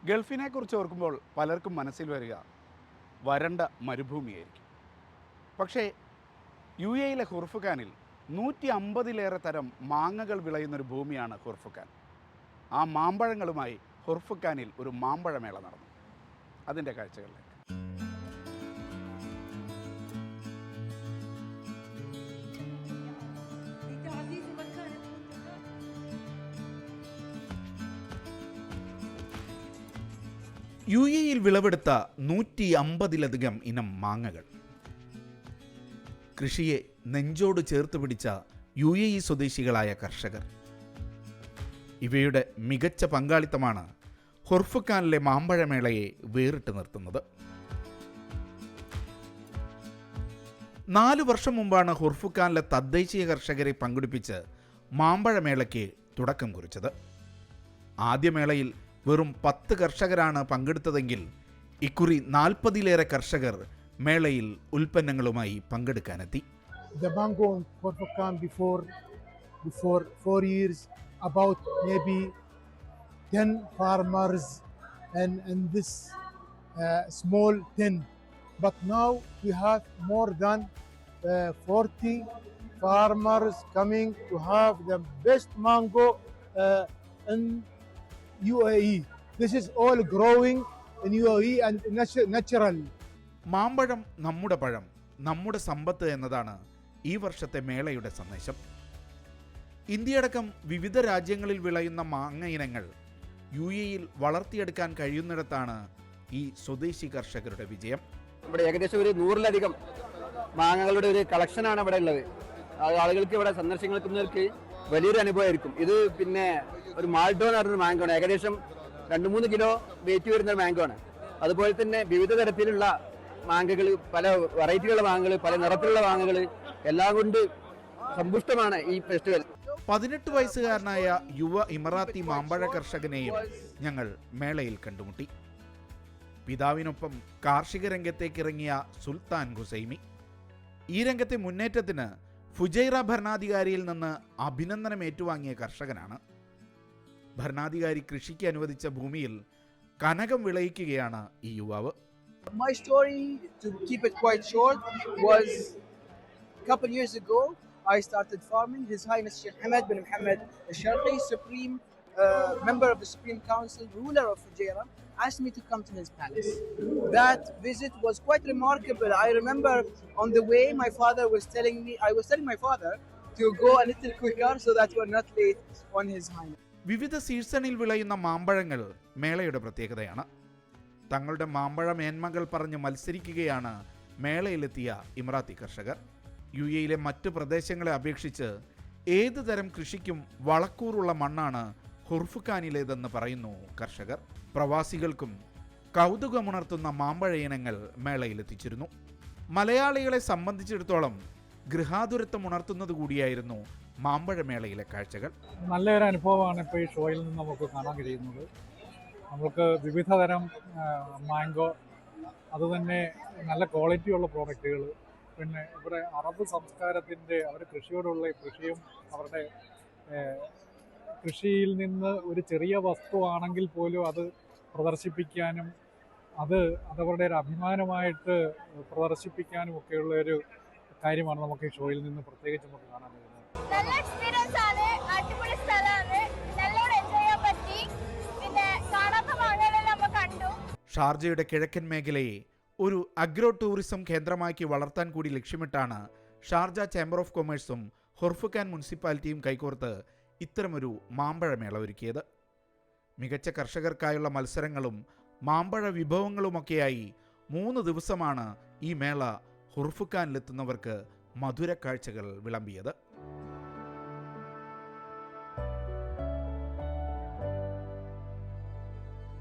ഗൾഫിനെക്കുറിച്ച് ഓർക്കുമ്പോൾ പലർക്കും മനസ്സിൽ വരിക വരണ്ട മരുഭൂമിയായിരിക്കും. പക്ഷേ യുഎഇയിലെ ഹുർഫുഖാനിൽ 150-ലേറെ തരം മാങ്ങകൾ വിളയുന്നൊരു ഭൂമിയാണ് ഹുർഫുഖാൻ. ആ മാമ്പഴങ്ങളുമായി ഹുർഫുഖാനിൽ ഒരു മാമ്പഴമേള നടന്നു. അതിൻ്റെ കാഴ്ചകളിലേക്ക്. യുഎഇയിൽ വിളവെടുത്ത 150-ലധികം ഇനം മാങ്ങകൾ. കൃഷിയെ നെഞ്ചോട് ചേർത്ത് പിടിച്ച യുഎഇ സ്വദേശികളായ കർഷകർ. ഇവയുടെ മികച്ച പങ്കാളിത്തമാണ് ഹുർഫുഖാനിലെ മാമ്പഴമേളയെ വേറിട്ട് നിർത്തുന്നത്. 4 വർഷം മുമ്പാണ് ഹുർഫുഖാനിലെ തദ്ദേശീയ കർഷകരെ പങ്കെടുപ്പിച്ച് മാമ്പഴമേളയ്ക്ക് തുടക്കം കുറിച്ചത്. ആദ്യ മേളയിൽ വെറും 10 കർഷകരാണ് പങ്കെടുത്തതെങ്കിൽ ഇക്കുറി 40-ലേറെ കർഷകർ മേളയിൽ ഉൽപ്പന്നങ്ങളുമായി പങ്കെടുക്കാനെത്തി. The mango in Hurfukan before 4 years, about maybe 10 farmers and this small 10. But now we have more than 40 farmers coming to have the best mango in UAE. This is all growing in UAE and natural. മാമ്പഴം നമ്മുടെ പഴം, നമ്മുടെ സമ്പത്ത് എന്നതാണ് ഈ വർഷത്തെ മേളയുടെ സന്ദേശം. ഇന്ത്യയടക്കം വിവിധ രാജ്യങ്ങളിൽ വിളയുന്ന മാങ്ങ ഇനങ്ങൾ യുഎഇയിൽ വളർത്തിയെടുക്കാൻ കഴിയുന്നിടത്താണ് ഈ സ്വദേശി കർഷകരുടെ വിജയം. ഇവിടെ ഏകദേശം ഒരു 100-ലധികം മാങ്ങകളുടെ ഒരു കളക്ഷനാണ് ഇവിടെ ഉള്ളത്. ആളുകൾക്ക് ഇവിടെ സന്ദർശിക്കുന്നവർക്ക് വലിയൊരു അനുഭവമായിരിക്കും. ഇത് പിന്നെ ഒരു മാൾഡോ എന്ന് പറഞ്ഞൊരു മാങ്കോ ആണ്. ഏകദേശം 2-3 കിലോ വെയിറ്റ് വരുന്ന ഒരു മാങ്കോ ആണ്. അതുപോലെ തന്നെ വിവിധ തരത്തിലുള്ള മാങ്ങകൾ, പല വെറൈറ്റികളുള്ള മാങ്ങകൾ, പല നിറത്തിലുള്ള മാങ്ങകൾ എല്ലാം കൊണ്ട് സമ്പുഷ്ടമാണ് ഈ ഫെസ്റ്റിവൽ. 18 വയസ്സുകാരനായ യുവ ഇമറാത്തി മാമ്പഴ കർഷകനെയും ഞങ്ങൾ മേളയിൽ കണ്ടുമുട്ടി. പിതാവിനൊപ്പം കാർഷിക രംഗത്തേക്ക് ഇറങ്ങിയ സുൽത്താൻ ഹുസൈമി. ഈ രംഗത്തെ മുന്നേറ്റത്തിന് ഫുജൈറ ഭരണാധികാരിയിൽ നിന്ന് അഭിനന്ദനം ഏറ്റുവാങ്ങിയ കർഷകനാണ്. ഭരണാധികാരി കൃഷിക്ക് അനുവദിച്ച ഭൂമിയിൽ കനകം വിളയിക്കുകയാണ് ഈ യുവാവ്. My story, to keep it quite short, was a couple years ago I started farming. His Highness Sheikh Hamad bin Mohammed al-Sharqi, Supreme member of the Supreme Council, ruler of Fujairah, asked me to come to his palace. That visit was quite remarkable. I remember on the way my father was telling me, I was telling my father to go a little quicker so that we're not late on his Highness. വിവിധ സീസണിൽ വിളയുന്ന മാമ്പഴങ്ങൾ മേളയുടെ പ്രത്യേകതയാണ്. തങ്ങളുടെ മാമ്പഴ മേന്മകൾ പറഞ്ഞ് മത്സരിക്കുകയാണ് മേളയിലെത്തിയ ഇമറാത്തി കർഷകർ. യുഎഇയിലെ മറ്റ് പ്രദേശങ്ങളെ അപേക്ഷിച്ച് ഏത് തരം കൃഷിക്കും വളക്കൂറുള്ള മണ്ണാണ് ഹുർഫുഖാനിലേതെന്ന് പറയുന്നു കർഷകർ. പ്രവാസികൾക്കും കൗതുകമുണർത്തുന്ന മാമ്പഴ ഇനങ്ങൾ മേളയിലെത്തിച്ചിരുന്നു. മലയാളികളെ സംബന്ധിച്ചിടത്തോളം ഗൃഹാതുരത്വം ഉണർത്തുന്നത് കൂടിയായിരുന്നു മാമ്പഴമേളയിലെ കാഴ്ചകൾ. നല്ലൊരു അനുഭവമാണ് ഇപ്പോൾ ഈ ഷോയിൽ നിന്ന് നമുക്ക് കാണാൻ കഴിയുന്നത്. നമുക്ക് വിവിധ തരം മാംഗോ, അതുതന്നെ നല്ല ക്വാളിറ്റിയുള്ള പ്രോഡക്റ്റുകൾ, പിന്നെ ഇവിടെ അറബ് സംസ്കാരത്തിൻ്റെ അവർ കൃഷിയോടുള്ള കൃഷിയും അവരുടെ കൃഷിയിൽ നിന്ന് ഒരു ചെറിയ വസ്തുവാണെങ്കിൽ പോലും അത് പ്രദർശിപ്പിക്കാനും അതവരുടെ ഒരു അഭിമാനമായിട്ട് പ്രദർശിപ്പിക്കാനും ഒക്കെയുള്ള ഒരു കാര്യമാണ് നമുക്ക് ഈ ഷോയിൽ നിന്ന് പ്രത്യേകിച്ച് നമുക്ക് കാണാൻ കഴിയുന്നത്. നല്ല എക്സ്പീരിയൻസ് ആണ്, അടിപൊളി സ്ഥലമാണ്, നല്ലോണം എൻജോയ് ചെയ്യാൻ പറ്റി. പിന്നെ കാണാത്ത മാങ്ങകളെല്ലാം നമ്മൾ കണ്ടു. ഷാർജയുടെ കിഴക്കൻ മേഖലയെ ഒരു അഗ്രോ ടൂറിസം കേന്ദ്രമാക്കി വളർത്താൻ കൂടി ലക്ഷ്യമിട്ടാണ് ഷാർജ ചേംബർ ഓഫ് കൊമേഴ്സും ഹുർഫുഖാൻ മുനിസിപ്പാലിറ്റിയും കൈകോർത്ത് ഇത്തരമൊരു മാമ്പഴമേള ഒരുക്കിയത്. മികച്ച കർഷകർക്കായുള്ള മത്സരങ്ങളും മാമ്പഴ വിഭവങ്ങളുമൊക്കെയായി 3 ദിവസമാണ് ഈ മേള ഹുർഫുഖാനിലെത്തുന്നവർക്ക് മധുര കാഴ്ചകൾ വിളമ്പിയത്.